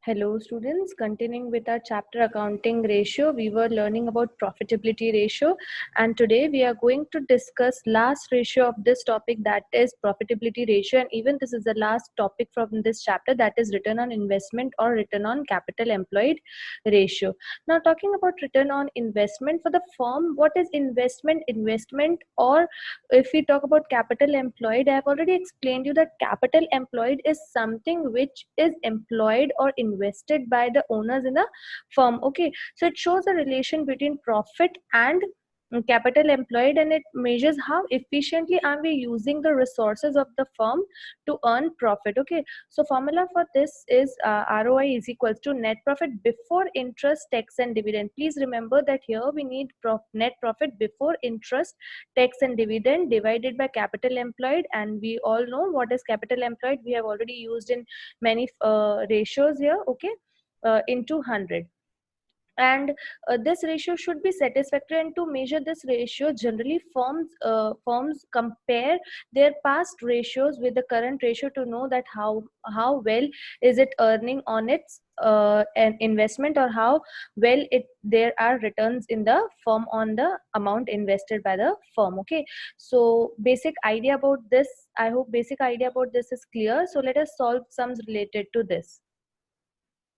Hello students, continuing with our chapter accounting ratio, we were learning about profitability ratio, and today we are going to discuss last ratio of this topic, that is profitability ratio, and even this is the last topic from this chapter, that is return on investment or return on capital employed ratio. Now talking about return on investment for the firm, what is investment? Or if we talk about capital employed, I have already explained you that capital employed is something which is employed or invested by the owners in a firm. Okay, so it shows a relation between profit and capital employed, and it measures how efficiently are we using the resources of the firm to earn profit. Okay, so formula for this is ROI is equals to net profit before interest, tax and dividend. Please remember that here we need net profit before interest, tax and dividend divided by capital employed, and we all know what is capital employed. We have already used in many ratios here. Okay, into 100, and this ratio should be satisfactory, and to measure this ratio generally firms compare their past ratios with the current ratio to know that how well is it earning on its an investment, or how well it there are returns in the firm on the amount invested by the firm. Okay, so basic idea about this, I hope basic idea about this is clear. So let us solve sums related to this.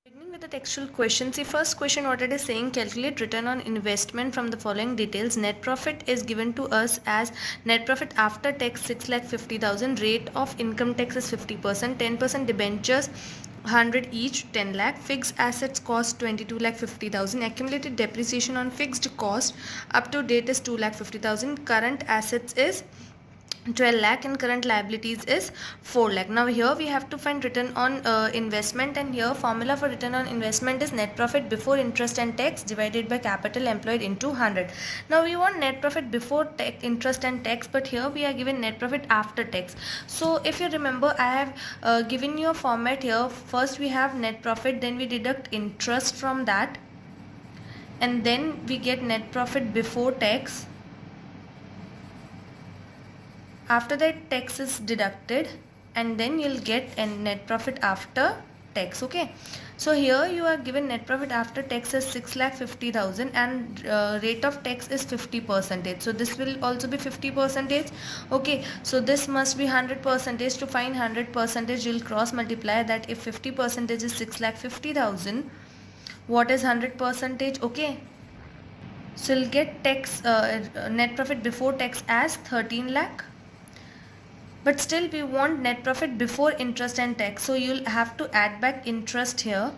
Beginning with the textual question, see first question what it is saying, calculate return on investment from the following details. Net profit is given to us as net profit after tax 6,50,000, rate of income tax is 50%, 10% debentures 100 each 10 lakh, fixed assets cost 22,50,000, accumulated depreciation on fixed cost up to date is 2,50,000, current assets is 12 lakh and current liabilities is 4 lakh. Now here we have to find return on investment, and here formula for return on investment is net profit before interest and tax divided by capital employed into 100. Now we want net profit before interest and tax, but here we are given net profit after tax. So if you remember, I have given you a format here. First we have net profit, then we deduct interest from that, and then we get net profit before tax. After that tax is deducted, and then you'll get a net profit after tax. Okay, so here you are given net profit after tax is 6,50,000 and rate of tax is 50%, so this will also be 50%. Okay, so this must be 100%. To find 100%, you'll cross multiply that. If 50% is 6,50,000, what is 100%? Okay, so you'll get tax net profit before tax as 13 lakh, but still we want net profit before interest and tax, so you'll have to add back interest here,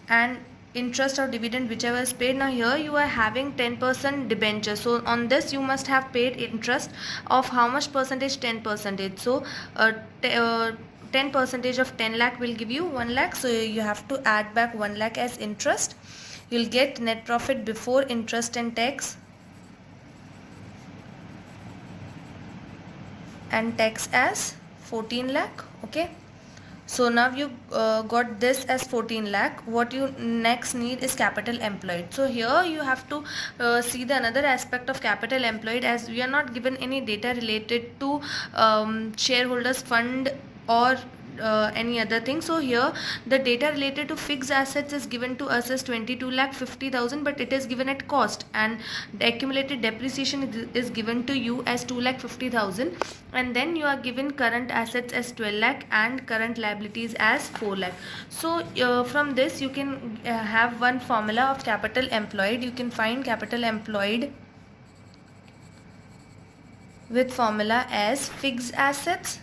and interest or dividend whichever is paid. Now here you are having 10% debenture, so on this you must have paid interest of how much percentage? 10%. So 10% of 10 lakh will give you 1 lakh, so you have to add back 1 lakh as interest. You'll get net profit before interest and tax and tax as 14 lakh. Okay, so now you got this as 14 lakh. What you next need is capital employed. So here you have to see the another aspect of capital employed, as we are not given any data related to shareholders fund or any other thing. So here the data related to fixed assets is given to us as 22,50,000, but it is given at cost, and the accumulated depreciation is given to you as 2,50,000, and then you are given current assets as 12 lakh and current liabilities as 4 lakh. So from this you can have one formula of capital employed. You can find capital employed with formula as fixed assets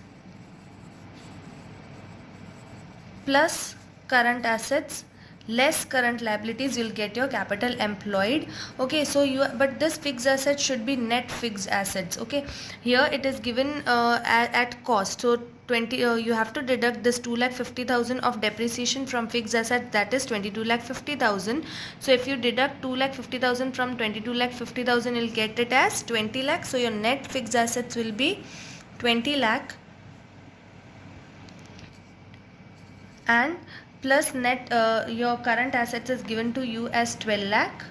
plus current assets less current liabilities, you'll get your capital employed. Okay, so but this fixed asset should be net fixed assets. Okay, here it is given at cost, so 20 you have to deduct this 2,50,000 of depreciation from fixed asset, that is 22,50,000. so if you deduct 2,50,000 from 22,50,000, you'll get it as 20 lakh. So your net fixed assets will be 20 lakh, and plus net your current assets is given to you as 12 lakh,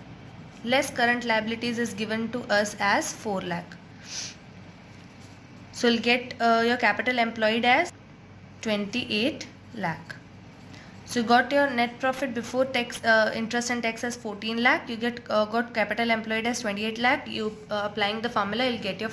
less current liabilities is given to us as 4 lakh. So you'll get your capital employed as 28 lakh. So you got your net profit before tax, interest and tax as 14 lakh. You got capital employed as 28 lakh. You applying the formula, you'll get your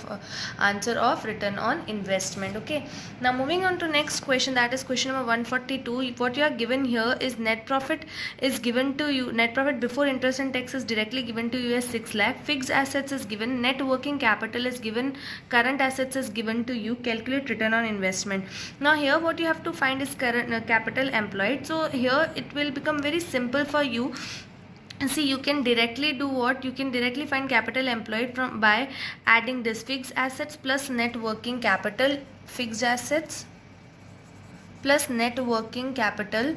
answer of return on investment. Okay. Now moving on to next question, that is question number 142. What you are given here is net profit is given to you. Net profit before interest and tax is directly given to you as 6 lakh. Fixed assets is given. Net working capital is given. Current assets is given to you. Calculate return on investment. Now here what you have to find is current capital employed. So here it will become very simple for you. See, you can directly do what? You can directly find capital employed from by adding this fixed assets plus net working capital. Fixed assets plus net working capital,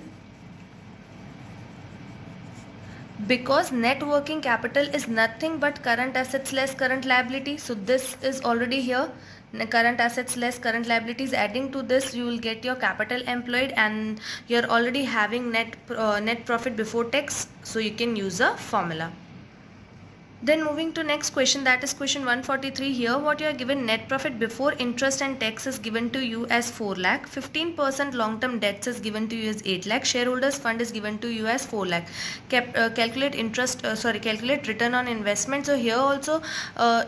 because net working capital is nothing but current assets less current liability. So this is already here. Current assets less current liabilities, adding to this you will get your capital employed, and you're already having net profit before tax, so you can use a formula. Then moving to next question, that is question 143. Here what you are given, net profit before interest and tax is given to you as 4 lakh. 15% long term debts is given to you as 8 lakh. Shareholders fund is given to you as 4 lakh. Calculate calculate return on investment. So here also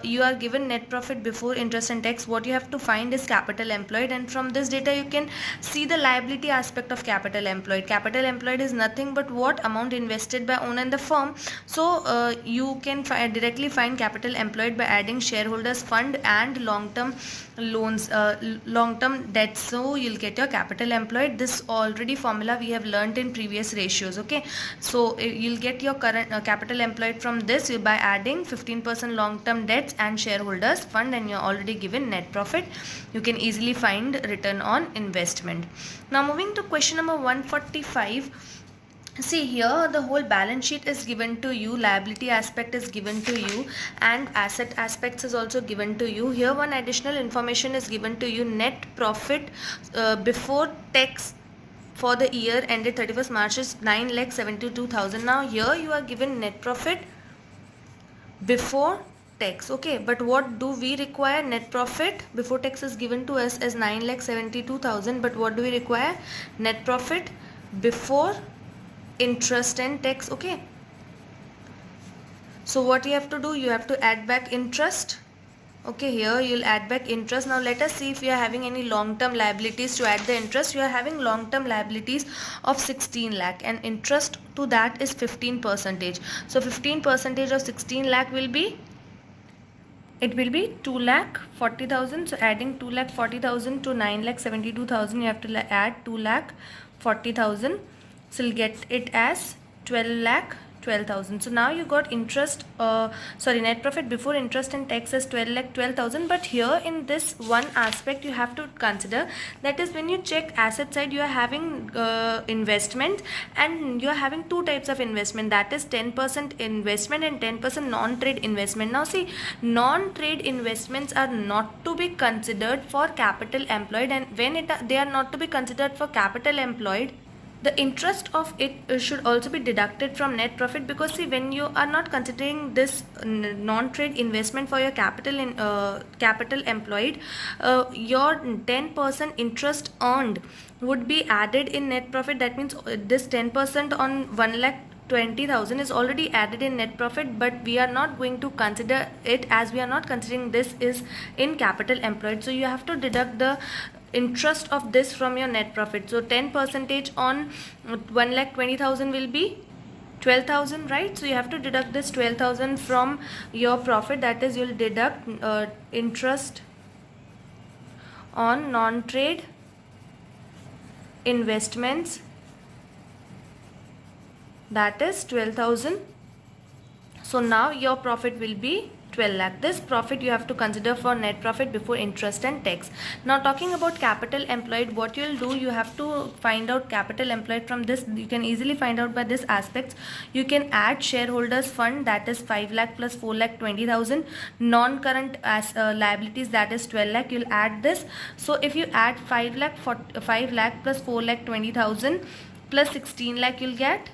you are given net profit before interest and tax. What you have to find is capital employed, and from this data you can see the liability aspect of capital employed. Capital employed is nothing but what? Amount invested by owner in the firm. So you can directly find capital employed by adding shareholders fund and long-term loans, long-term debts. So you'll get your capital employed. This already formula we have learned in previous ratios. Okay, so you'll get your current capital employed from this by adding 15% long-term debts and shareholders fund, and you're already given net profit. You can easily find return on investment. Now moving to question number 145. See, here the whole balance sheet is given to you, liability aspect is given to you, and asset aspects is also given to you. Here one additional information is given to you, net profit before tax for the year ended 31st March is 9,72,000. Now here you are given net profit before tax. Okay, but what do we require? Net profit before tax is given to us as 9,72,000, but what do we require? Net profit before interest and tax. Okay, so what you have to do, you have to add back interest. Okay, here you'll add back interest. Now let us see if you are having any long-term liabilities to add the interest. You are having long-term liabilities of 16 lakh and interest to that is 15%. So 15% of 16 lakh will be, it will be 2,40,000. So adding 2,40,000 to 9,72,000, you have to add 2,40,000. So you'll get it as 12,12,000. So now you got interest, net profit before interest and tax as 12,12,000. But here in this one aspect you have to consider, that is when you check asset side, you are having investment, and you are having two types of investment, that is 10% investment and 10% non-trade investment. Now see, non-trade investments are not to be considered for capital employed, and when they are not to be considered for capital employed, the interest of it should also be deducted from net profit, because see, when you are not considering this non-trade investment for your capital employed, your 10% interest earned would be added in net profit. That means this 10% on 1,20,000 is already added in net profit, but we are not going to consider it, as we are not considering this is in capital employed. So you have to deduct the interest of this from your net profit. So 10% on 1,20,000 will be 12,000, right? So you have to deduct this 12,000 from your profit. That is, you'll deduct interest on non-trade investments, that is 12,000. So now your profit will be 12 lakh. This profit you have to consider for net profit before interest and tax. Now talking about capital employed, what you will do, you have to find out capital employed from this. You can easily find out by this aspects. You can add shareholders fund, that is 5 lakh plus 4 lakh 20,000. Non-current liabilities, that is 12 lakh. You'll add this. So if you add 5 lakh plus 4 lakh 20,000 plus 16 lakh, you'll get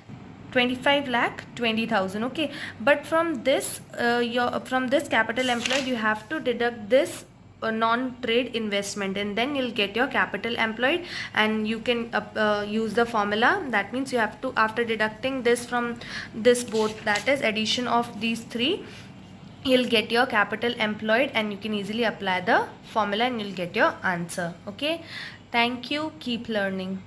25,20,000. Okay, but from this from this capital employed, you have to deduct this non-trade investment, and then you'll get your capital employed, and you can use the formula. That means you have to, after deducting this from this both, that is addition of these three, you'll get your capital employed, and you can easily apply the formula and you'll get your answer. Okay, thank you, keep learning.